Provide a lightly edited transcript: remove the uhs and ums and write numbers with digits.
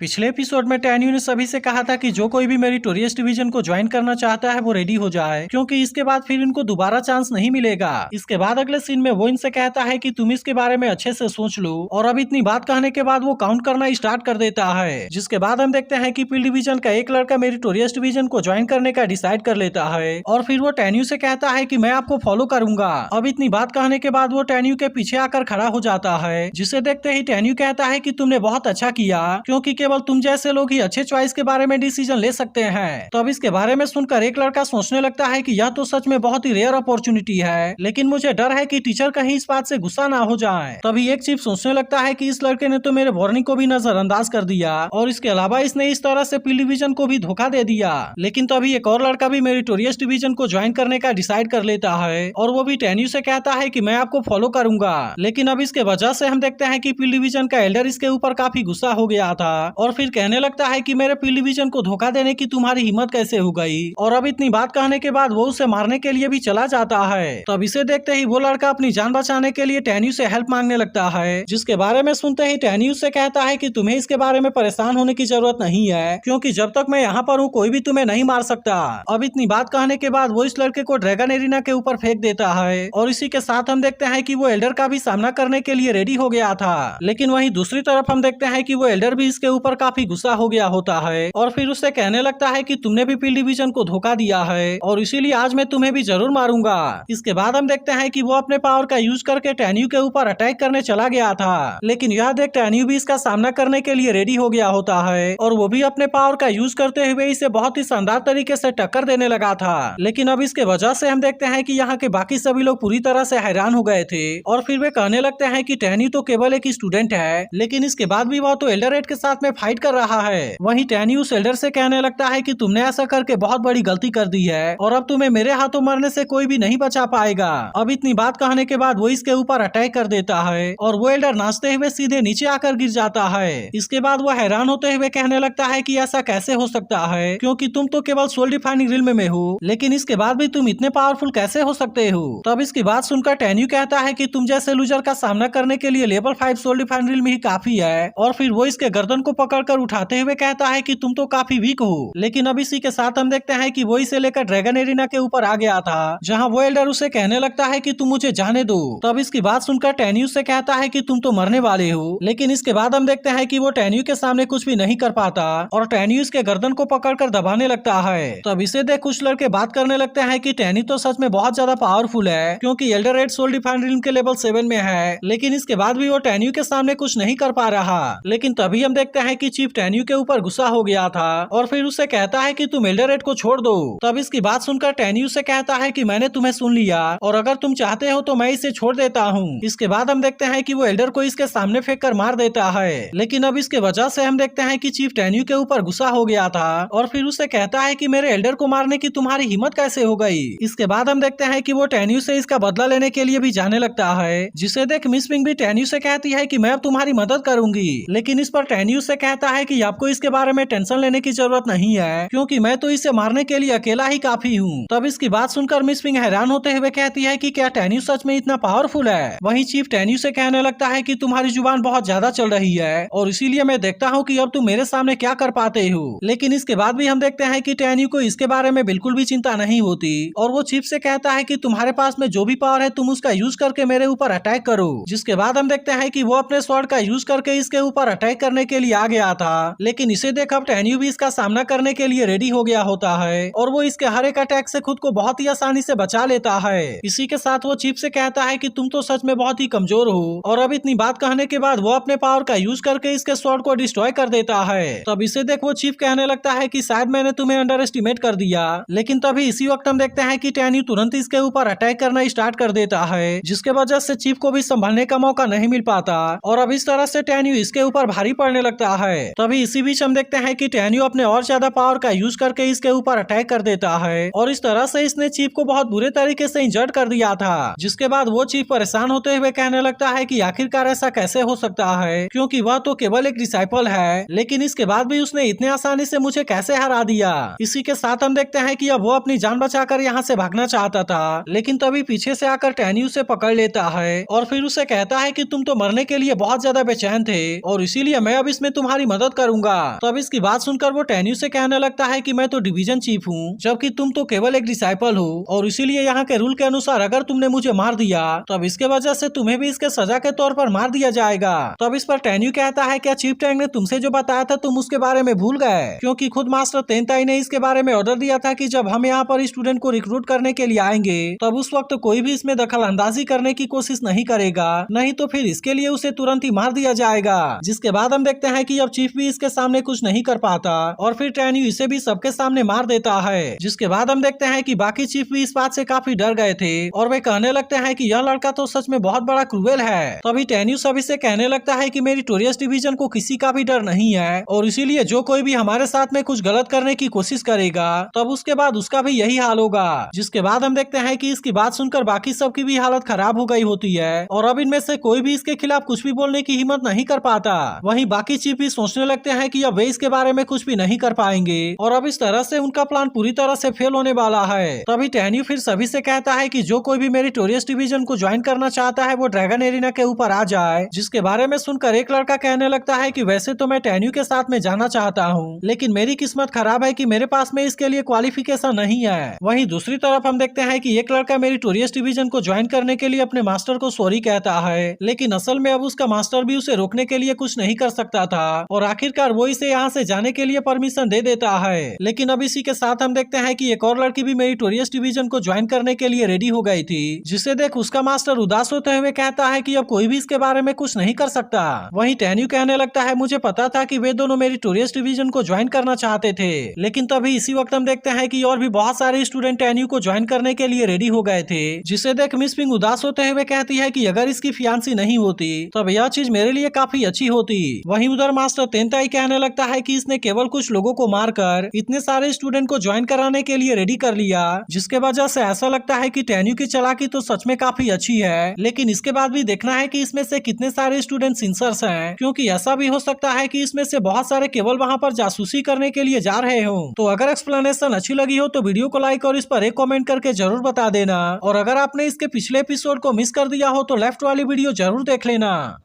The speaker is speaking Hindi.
पिछले एपिसोड में टैन्यू ने सभी से कहा था कि जो कोई भी मेरिटोरियस डिवीजन को ज्वाइन करना चाहता है वो रेडी हो जाए, क्योंकि इसके बाद फिर इनको दोबारा चांस नहीं मिलेगा। इसके बाद अगले सीन में वो इनसे कहता है कि तुम इसके बारे में अच्छे से सोच लो, और अब इतनी बात कहने के बाद वो काउंट करना स्टार्ट कर देता है। जिसके बाद हम देखते हैं कि पील डिवीजन का एक लड़का मेरिटोरियस डिवीजन को ज्वाइन करने का डिसाइड कर लेता है, और फिर वो टैन्यू से कहता है कि मैं आपको फॉलो करूंगा। अब इतनी बात कहने के बाद वो टैन्यू के पीछे आकर खड़ा हो जाता है, जिसे देखते ही टैन्यू कहता है कि तुमने बहुत अच्छा किया, क्योंकि केवल तुम जैसे लोग ही अच्छे चॉइस के बारे में डिसीजन ले सकते हैं। तो अब इसके बारे में सुनकर एक लड़का सोचने लगता है कि यह तो सच में बहुत ही रेयर अपॉर्चुनिटी है, लेकिन मुझे डर है कि टीचर कहीं इस बात से गुस्सा ना हो जाए। तभी एक चीफ सोचने लगता है कि इस लड़के ने तो मेरे वार्निंग को भी नजरअंदाज कर दिया, और इसके अलावा इसने इस तरह से पील डिवीजन को भी धोखा दे दिया। लेकिन तभी एक और लड़का भी मेरिटोरियस डिवीजन को ज्वाइन करने का डिसाइड कर लेता है, और वो भी टैन्यू से कहता है कि मैं आपको फॉलो करूंगा। लेकिन अब इसके वजह से हम देखते हैं कि पील डिवीजन का एल्डर इसके ऊपर काफी गुस्सा हो गया था, और फिर कहने लगता है कि मेरे पील डिवीजन को धोखा देने की तुम्हारी हिम्मत कैसे हो गई। और अब इतनी बात कहने के बाद वो उसे मारने के लिए भी चला जाता है। तब इसे देखते ही वो लड़का अपनी जान बचाने के लिए टैन्यू से हेल्प मांगने लगता है, जिसके बारे में सुनते ही टैन्यू से कहता है कि तुम्हें इसके बारे में परेशान होने की जरूरत नहीं है, क्योंकि जब तक मैं यहाँ पर हूँ कोई भी तुम्हें नहीं मार सकता। अब इतनी बात कहने के बाद वो इस लड़के को ड्रैगन एरिना के ऊपर फेंक देता है, और इसी के साथ हम देखते हैं कि वो एल्डर का भी सामना करने के लिए रेडी हो गया था। लेकिन वहीं दूसरी तरफ हम देखते हैं कि वो एल्डर भी इसके ऊपर काफी गुस्सा हो गया होता है, और फिर उससे कहने लगता है कि तुमने भी पील डिवीजन को धोखा दिया है, और इसीलिए आज मैं तुम्हें भी जरूर मारूंगा। इसके बाद हम देखते हैं कि वो अपने पावर का यूज करके टैन्यू के ऊपर अटैक करने चला गया था, लेकिन यह देख टैन्यू भी इसका सामना करने के लिए रेडी हो गया होता है, और वो भी अपने पावर का यूज करते हुए इसे बहुत ही शानदार तरीके से टक्कर देने लगा था। लेकिन अब इसके वजह से हम देखते हैं कि यहाँ के बाकी सभी लोग पूरी तरह से हैरान हो गए थे, और फिर वे कहने लगते हैं कि टैन्यू तो केवल एक स्टूडेंट है, लेकिन इसके बाद भी वह तो एल्डररेट के साथ में फाइट कर रहा है। वहीं टैन्यू उस एल्डर से कहने लगता है कि तुमने ऐसा करके बहुत बड़ी गलती कर दी है, और अब तुम्हें मेरे हाथों मरने से कोई भी नहीं बचा पाएगा। अब इतनी बात कहने के बाद वो इसके ऊपर अटैक कर देता है, और वो एल्डर नाचते हुए सीधे नीचे आकर गिर जाता है। इसके बाद वो हैरान होते हुए कहने लगता है कि ऐसा कैसे हो सकता है, क्योंकि तुम तो केवल सोल डिफाइनिंग रिल्म में हो, लेकिन इसके बाद भी तुम इतने पावरफुल कैसे हो सकते हो। तब इसकी बात सुनकर टैन्यू कहता है कि तुम जैसे लूजर का सामना करने के लिए लेवल 5 सोल डिफाइनिंग रिल्म ही काफी है, और फिर वो इसके गर्दन को पकड़कर उठाते हुए कहता है कि तुम तो काफी वीक हो। लेकिन अब इसी के साथ हम देखते हैं कि वो इसे लेकर ड्रैगन एरिना के ऊपर आ गया था, जहां वो एल्डर उसे कहने लगता है कि तुम मुझे जाने दो। तब इसकी बात सुनकर टैन्यू से कहता है कि तुम तो मरने वाले हो। लेकिन इसके बाद हम देखते हैं कि वो टैन्यू के सामने कुछ भी नहीं कर पाता, और टैन्यू इसके गर्दन को पकड़कर दबाने लगता है। तब इसे देख कुछ लड़के बात करने लगते हैं कि टैन्यू तो सच में बहुत ज्यादा पावरफुल है, क्योंकि एल्डररेट सोल डिफाइंड रिल्म के लेवल 7 में है, लेकिन इसके बाद भी वो टैन्यू के सामने कुछ नहीं कर पा रहा। लेकिन तभी हम देखते हैं कि चीफ टैन्यू के ऊपर गुस्सा हो गया था, और फिर उससे कहता है कि तुम एल्डररेट को छोड़ दो। तब इसकी बात सुनकर टैन्यू से कहता है कि मैंने तुम्हें सुन लिया, और अगर तुम चाहते हो तो मैं इसे छोड़ देता हूँ। इसके बाद हम देखते हैं कि वो एल्डर को इसके सामने फेंक कर मार देता है। लेकिन अब इसके वजह से हम देखते हैं कि चीफ टैन्यू के ऊपर गुस्सा हो गया था, और फिर उससे कहता है कि मेरे एल्डर को मारने की तुम्हारी हिम्मत कैसे हो गई। इसके बाद हम देखते हैं कि वो टैन्यू से इसका बदला लेने के लिए भी जाने लगता है, जिसे देख मिस पिंक भी टैन्यू से कहती है कि मैं अब तुम्हारी मदद करूंगी। लेकिन इस पर टैन्यू से कहता है कि आपको इसके बारे में टेंशन लेने की जरूरत नहीं है, क्योंकि मैं तो इसे मारने के लिए अकेला ही काफी हूँ। तब इसकी बात सुनकर मिस पिंक हैरान होते हुए कहती है कि क्या टैन्यू सच में इतना पावरफुल है। वहीं चीफ टैन्यू से कहने लगता है कि तुम्हारी जुबान बहुत ज्यादा चल रही है, और इसीलिए मैं देखता हूँ कि अब तुम मेरे सामने क्या कर पाते हो। लेकिन इसके बाद भी हम देखते हैं कि टैन्यू को इसके बारे में बिल्कुल भी चिंता नहीं होती, और वो चीफ से कहता है कि तुम्हारे पास में जो भी पावर है तुम उसका यूज करके मेरे ऊपर अटैक करो। जिसके बाद हम देखते हैं कि वो अपने स्वॉर्ड का यूज करके इसके ऊपर अटैक करने के लिए आ गया था। लेकिन इसे देख अब टैन्यू भी इसका सामना करने के लिए रेडी हो गया होता है, और वो इसके हर एक अटैक से खुद को बहुत ही आसानी से बचा लेता है। इसी के साथ वो चीफ से कहता है कि तुम तो सच में बहुत ही कमजोर हो, और अब इतनी बात कहने के बाद वो अपने पावर का यूज करके इसके स्वॉर्ड को डिस्ट्रॉय कर देता है। तब इसे देख वो चीफ कहने लगता है कि शायद मैंने तुम्हें अंडर एस्टिमेट कर दिया। लेकिन तभी इसी वक्त हम देखते हैं कि टैन्यू तुरंत इसके ऊपर अटैक करना स्टार्ट कर देता है, जिसके वजह से चीफ को भी संभालने का मौका नहीं मिल पाता, और अब इस तरह से टैन्यू इसके ऊपर भारी पड़ने लगता है। तभी इसी बीच हम देखते हैं कि टैन्यू अपने और ज्यादा पावर का यूज करके इसके ऊपर अटैक कर देता है, और इस तरह से इसने चीफ को बहुत बुरे तरीके से इंजर्ड कर दिया था। जिसके बाद वो चीफ परेशान होते हुए कहने लगता है कि आखिरकार ऐसा कैसे हो सकता है, क्योंकि वह तो केवल एक डिसाइपल है, लेकिन इसके बाद भी उसने इतने आसानी से मुझे कैसे हरा दिया। इसी के साथ हम देखते हैं कि अब वो अपनी जान बचाकर यहाँ से भागना चाहता था, लेकिन तभी पीछे से आकर टैन्यू उसे पकड़ लेता है, और फिर उसे कहता है कि तुम तो मरने के लिए बहुत ज्यादा बेचैन थे, और इसीलिए मैं अब इसमें तुम्हारी तुम्हारी मदद करूंगा। तब इसकी बात सुनकर वो टेन्यू से कहने लगता है कि मैं तो डिवीजन चीफ हूँ, जबकि तुम तो केवल एक डिसाइपल हो, और इसीलिए यहाँ के रूल के अनुसार अगर तुमने मुझे मार दिया तब इसके वजह से तुम्हें भी इसके सजा के तौर पर मार दिया जाएगा। तब इस पर टेन्यू कहता है क्या चीफ टैंग ने तुमसे जो बताया था तुम उसके बारे में भूल गए, क्योंकि खुद मास्टर तेनताई ने इसके बारे में ऑर्डर दिया था कि जब हम यहाँ पर स्टूडेंट को रिक्रूट करने के लिए आएंगे तब उस वक्त कोई भी इसमें दखल अंदाजी करने की कोशिश नहीं करेगा, नहीं तो फिर इसके लिए उसे तुरंत ही मार दिया जाएगा। जिसके बाद हम देखते हैं कि अब चीफ भी इसके सामने कुछ नहीं कर पाता और फिर टेन्यू इसे भी सबके सामने मार देता है। जिसके बाद हम देखते हैं कि बाकी चीफ भी इस बात से काफी डर गए थे और वे कहने लगते हैं कि यह लड़का तो सच में बहुत बड़ा क्रूएल है। तभी टेन्यू सभी से कहने लगता है कि मेरिटोरियस डिवीजन को किसी का भी डर नहीं है और इसीलिए जो कोई भी हमारे साथ में कुछ गलत करने की कोशिश करेगा तब उसके बाद उसका भी यही हाल होगा। जिसके बाद हम देखते हैं कि इसकी बात सुनकर बाकी सबकी भी हालत खराब हो गई होती है और अब इनमें से कोई भी इसके खिलाफ कुछ भी बोलने की हिम्मत नहीं कर पाता। वहीं बाकी चीफ भी सोचने लगते हैं कि अब वे इसके बारे में कुछ भी नहीं कर पाएंगे और अब इस तरह से उनका प्लान पूरी तरह से फेल होने वाला है। तभी टेन्यू फिर सभी से कहता है कि जो कोई भी मेरिटोरियस डिवीजन को ज्वाइन करना चाहता है वो ड्रैगन एरिना के ऊपर आ जाए। जिसके बारे में सुनकर एक लड़का कहने लगता है कि वैसे तो मैं टेन्यू के साथ में जाना चाहता हूँ, लेकिन मेरी किस्मत खराब है कि मेरे पास में इसके लिए क्वालिफिकेशन नहीं है। वहीं दूसरी तरफ हम देखते हैं कि एक लड़का मेरिटोरियस डिवीजन को ज्वाइन करने के लिए अपने मास्टर को सॉरी कहता है, लेकिन असल में अब उसका मास्टर भी उसे रोकने के लिए कुछ नहीं कर सकता था और आखिरकार वो इसे यहाँ से जाने के लिए परमिशन दे देता है। लेकिन अब इसी के साथ हम देखते हैं कि एक और लड़की भी मेरिटोरियस डिवीजन को ज्वाइन करने के लिए रेडी हो गई थी, जिसे देख उसका मास्टर उदास होते हुए कहता है कि अब कोई भी इसके बारे में कुछ नहीं कर सकता। वहीं टेन्यू कहने लगता है मुझे पता था कि वे दोनों मेरिटोरियस डिवीजन को ज्वाइन करना चाहते थे, लेकिन तभी इसी वक्त हम देखते हैं कि और भी बहुत सारे स्टूडेंट टेन्यू को ज्वाइन करने के लिए रेडी हो गए थे, जिसे देख मिस पिंग उदास होते हुए कहती है कि अगर इसकी फियांसी नहीं होती तब यह चीज मेरे लिए काफी अच्छी होती। वहीं उधर मास्टर तेनताई कहने लगता है कि इसने केवल कुछ लोगों को मारकर इतने सारे स्टूडेंट को ज्वाइन कराने के लिए रेडी कर लिया, जिसके वजह से ऐसा लगता है कि टेन्यू की चालाकी तो सच में काफी अच्छी है, लेकिन इसके बाद भी देखना है कि इसमें से कितने सारे स्टूडेंट सिंसर्स हैं, क्योंकि ऐसा भी हो सकता है कि इसमें से बहुत सारे केवल वहां पर जासूसी करने के लिए जा रहे हो। तो अगर एक्सप्लेनेशन अच्छी लगी हो तो वीडियो को लाइक और इस पर एक कमेंट करके जरूर बता देना, और अगर आपने इसके पिछले एपिसोड को मिस कर दिया हो तो लेफ्ट वाली वीडियो जरूर देख लेना।